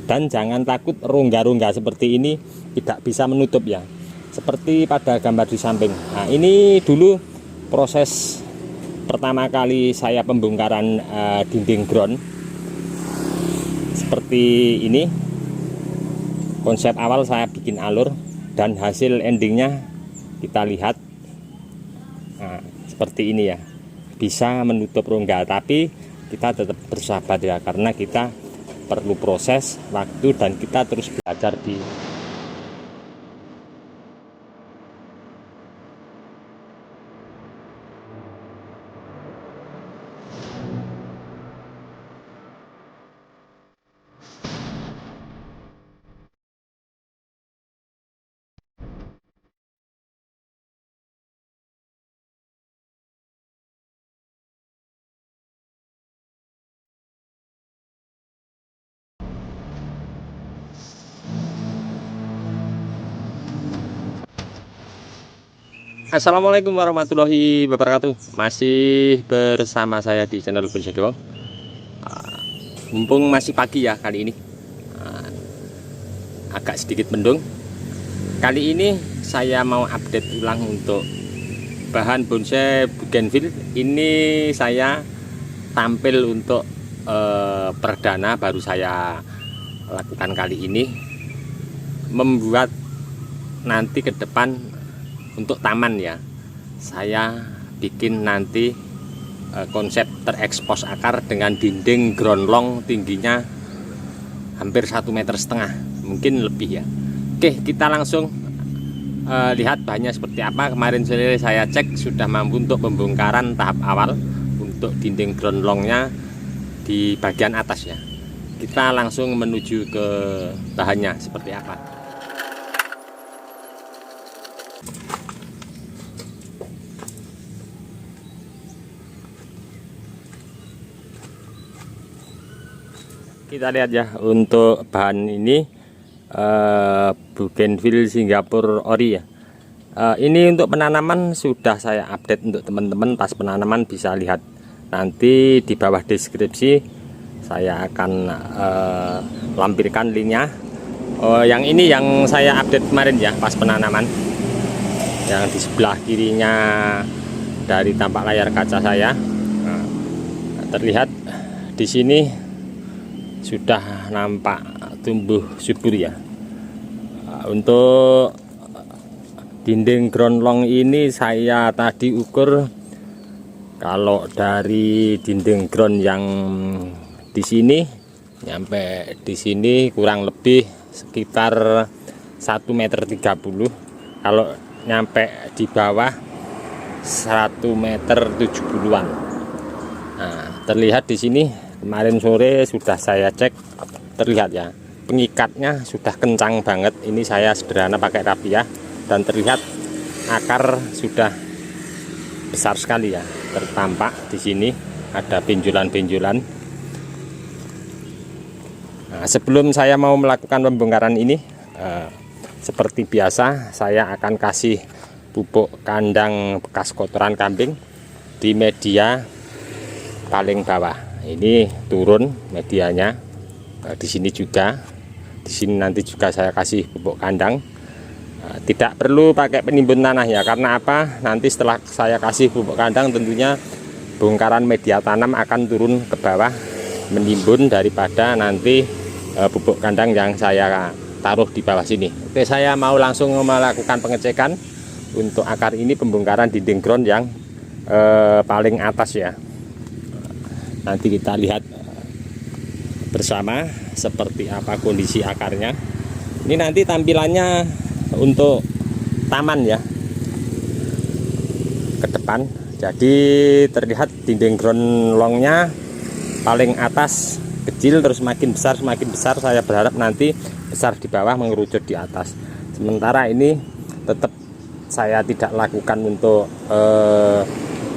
Dan jangan takut rongga-rongga seperti ini tidak bisa menutup ya, seperti pada gambar di samping. Nah, ini dulu proses pertama kali saya pembongkaran dinding ground seperti ini. Konsep awal saya bikin alur dan hasil endingnya kita lihat. Nah, seperti ini ya, bisa menutup rongga, tapi kita tetap bersabar ya, karena kita perlu proses waktu dan kita terus belajar di Assalamualaikum warahmatullahi wabarakatuh. Masih bersama saya di channel Bonsai Doang. Mumpung masih pagi ya kali ini, agak sedikit mendung. Kali ini saya mau update ulang untuk bahan bonsai bougainville. Ini saya tampil untuk perdana, baru saya lakukan kali ini, membuat nanti ke depan untuk taman ya. Saya bikin nanti konsep terekspos akar dengan dinding ground long tingginya hampir 1,5 meter, mungkin lebih ya. Oke, kita langsung lihat bahannya seperti apa. Kemarin sore saya cek sudah mampu untuk pembongkaran tahap awal untuk dinding ground longnya di bagian atas ya. Kita langsung menuju ke bahannya seperti apa. Kita lihat ya, untuk bahan ini bougainville Singapore ori ya. Ini untuk penanaman sudah saya update untuk teman-teman, pas penanaman bisa lihat. Nanti di bawah deskripsi saya akan lampirkan linknya. Yang ini yang saya update kemarin ya, pas penanaman. Yang di sebelah kirinya dari tampak layar kaca saya, terlihat di sini sudah nampak tumbuh subur ya. Untuk dinding ground long ini saya tadi ukur, kalau dari dinding ground yang di sini nyampe di sini kurang lebih sekitar 1,30 meter. Kalau nyampe di bawah 1,70 meter. Nah, terlihat di sini kemarin sore sudah saya cek, terlihat ya, pengikatnya sudah kencang banget. Ini saya sederhana pakai rapiah dan terlihat akar sudah besar sekali ya. Tertampak di sini ada benjolan-benjolan. Nah, sebelum saya mau melakukan pembongkaran ini, seperti biasa saya akan kasih pupuk kandang bekas kotoran kambing di media paling bawah. Ini turun medianya, di sini juga, di sini nanti juga saya kasih pupuk kandang. Tidak perlu pakai penimbun tanah ya, karena apa? Nanti setelah saya kasih pupuk kandang tentunya bongkaran media tanam akan turun ke bawah menimbun daripada nanti pupuk kandang yang saya taruh di bawah sini. Oke, saya mau langsung melakukan pengecekan untuk akar ini, pembongkaran dinding ground yang paling atas ya. Nanti kita lihat bersama seperti apa kondisi akarnya. Ini nanti tampilannya untuk taman ya, ke depan. Jadi terlihat dinding ground longnya paling atas kecil, terus semakin besar. Saya berharap nanti besar di bawah mengerucut di atas. Sementara ini tetap saya tidak lakukan untuk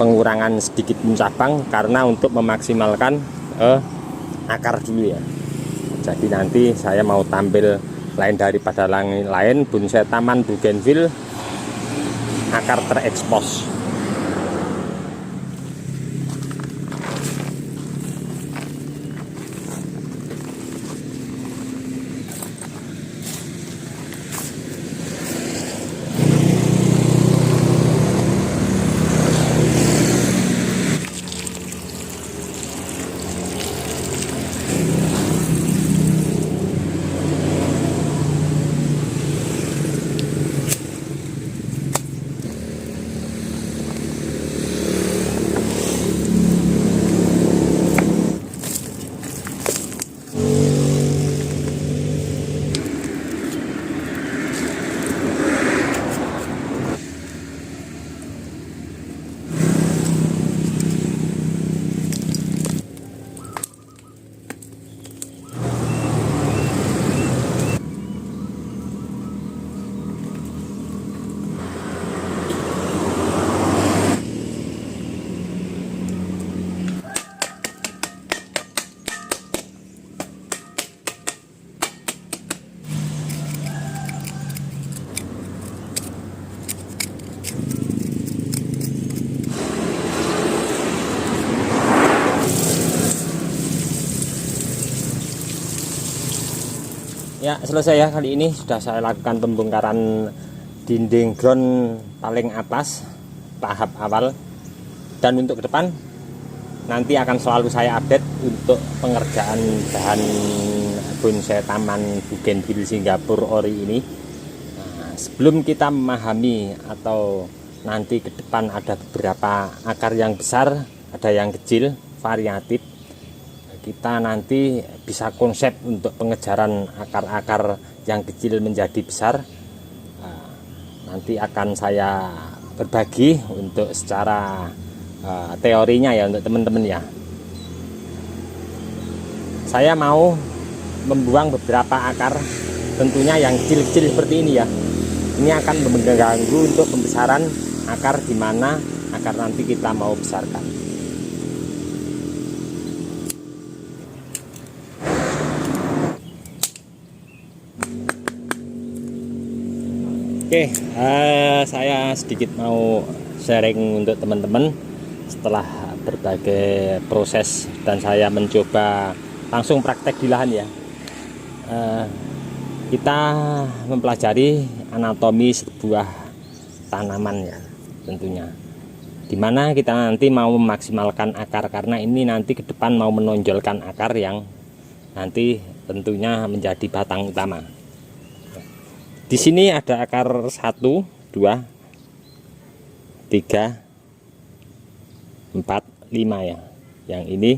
pengurangan sedikit mencabang, karena untuk memaksimalkan akar dulu ya. Jadi nanti saya mau tampil lain daripada lain, bonsai taman bougainville akar terekspos. Ya, selesai ya. Kali ini sudah saya lakukan pembongkaran dinding ground paling atas tahap awal, dan untuk ke depan nanti akan selalu saya update untuk pengerjaan bahan bonsai taman Bougainville Singapura ori ini. Nah, sebelum kita memahami atau nanti ke depan ada beberapa akar yang besar, ada yang kecil, variatif, kita nanti bisa konsep untuk pengejaran akar-akar yang kecil menjadi besar. Nanti akan saya berbagi untuk secara teorinya ya untuk teman-teman ya. Saya mau membuang beberapa akar, tentunya yang kecil-kecil seperti ini ya. Ini akan mengganggu untuk pembesaran akar, di mana akar nanti kita mau besarkan. Oke, saya sedikit mau sharing untuk teman-teman setelah berbagai proses dan saya mencoba langsung praktek di lahan ya. Kita mempelajari anatomi sebuah tanaman ya, tentunya. Dimana kita nanti mau memaksimalkan akar, karena ini nanti ke depan mau menonjolkan akar yang nanti tentunya menjadi batang utama. Di sini ada akar 1, 2, 3, 4, 5 ya. Yang ini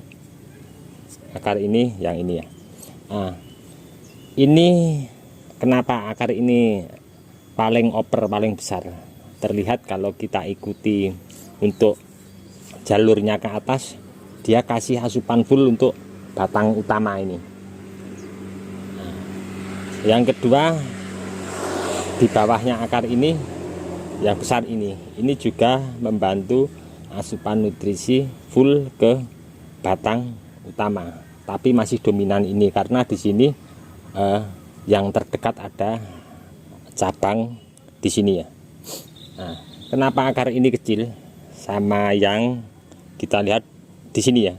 akar ini, yang ini ya. Nah, ini kenapa akar ini paling paling besar? Terlihat kalau kita ikuti untuk jalurnya ke atas, dia kasih asupan full untuk batang utama ini. Nah, yang kedua, di bawahnya akar ini yang besar ini juga membantu asupan nutrisi full ke batang utama, tapi masih dominan ini karena di sini yang terdekat ada cabang di sini ya. Nah, kenapa akar ini kecil sama yang kita lihat di sini ya?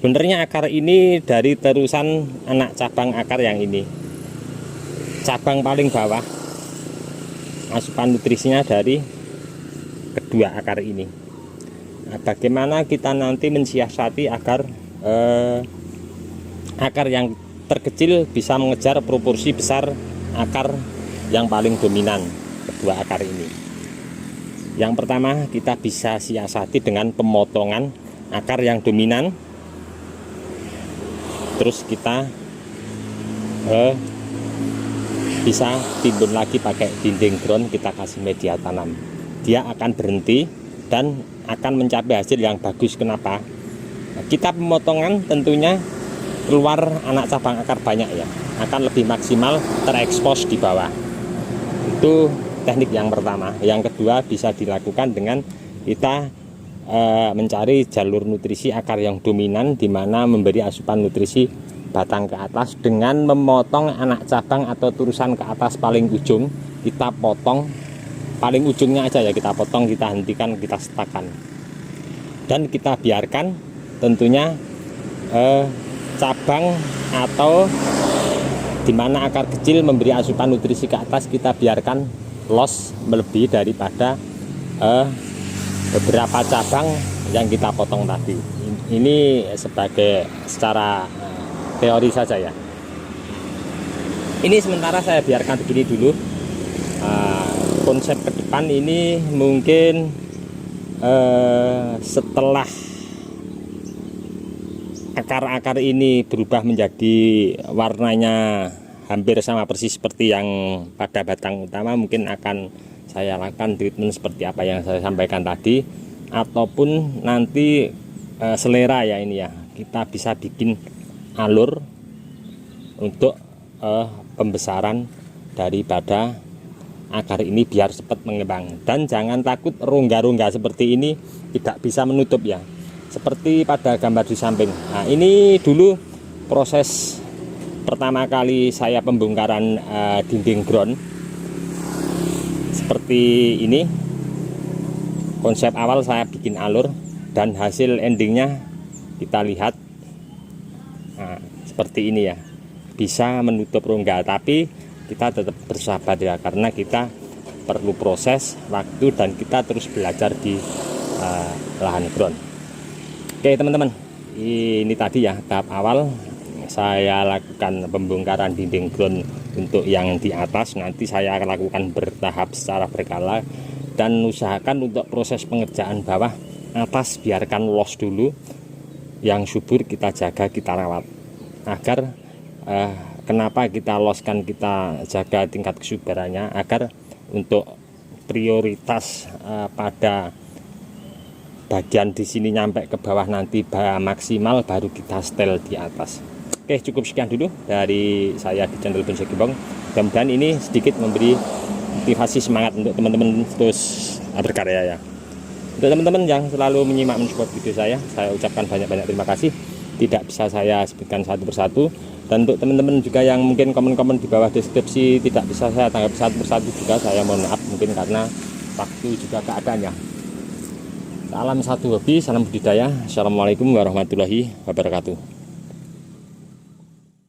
Sebenarnya akar ini dari terusan anak cabang akar yang ini, cabang paling bawah. Asupan nutrisinya dari kedua akar ini. Nah, bagaimana kita nanti mensiasati agar akar yang terkecil bisa mengejar proporsi besar akar yang paling dominan kedua akar ini? Yang pertama, kita bisa siasati dengan pemotongan akar yang dominan, terus kita bisa timbun lagi pakai dinding ground, kita kasih media tanam, dia akan berhenti dan akan mencapai hasil yang bagus. Kenapa? Kita pemotongan tentunya keluar anak cabang akar banyak ya, akan lebih maksimal terekspos di bawah. Itu teknik yang pertama. Yang kedua, bisa dilakukan dengan kita mencari jalur nutrisi akar yang dominan, di mana memberi asupan nutrisi batang ke atas dengan memotong anak cabang atau turusan ke atas paling ujung. Kita potong paling ujungnya aja ya, kita potong, kita hentikan, kita setakan, dan kita biarkan tentunya cabang atau dimana akar kecil memberi asupan nutrisi ke atas, kita biarkan loss melebihi daripada beberapa cabang yang kita potong tadi. Ini sebagai secara teori saja ya. Ini sementara saya biarkan begini dulu. Konsep ke depan ini mungkin setelah akar-akar ini berubah menjadi warnanya hampir sama persis seperti yang pada batang utama, mungkin akan saya lakukan treatment seperti apa yang saya sampaikan tadi, ataupun nanti selera ya ini ya, kita bisa bikin alur untuk pembesaran daripada akar ini biar cepat mengembang. Dan jangan takut rongga-rongga seperti ini tidak bisa menutup ya, seperti pada gambar di samping. Nah, ini dulu proses pertama kali saya pembongkaran dinding ground seperti ini. Konsep awal saya bikin alur, dan hasil endingnya kita lihat. Nah, seperti ini ya. bisa menutup rongga, tapi kita tetap bersabar ya, karena kita perlu proses waktu dan kita terus belajar di lahan ground. Oke teman-teman, ini tadi ya tahap awal saya lakukan pembongkaran dinding ground untuk yang di atas. Nanti saya akan lakukan bertahap secara berkala, dan usahakan untuk proses pengerjaan bawah atas biarkan los dulu, yang subur kita jaga, kita rawat agar kenapa kita loskan, kita jaga tingkat kesuburannya agar untuk prioritas pada bagian di sini nyampe ke bawah nanti maksimal, baru kita setel di atas. Oke, cukup sekian dulu dari saya di channel Bonsai Gembong. Mudah-mudahan ini sedikit memberi motivasi semangat untuk teman-teman terus berkarya ya. Untuk teman-teman yang selalu menyimak mensupport video saya ucapkan banyak-banyak terima kasih. Tidak bisa saya sebutkan satu persatu. Dan untuk teman-teman juga yang mungkin komen-komen di bawah deskripsi tidak bisa saya tanggapi satu persatu juga, saya mohon maaf, mungkin karena waktu juga keadaannya. Salam satu hobi, salam budidaya. Assalamualaikum warahmatullahi wabarakatuh.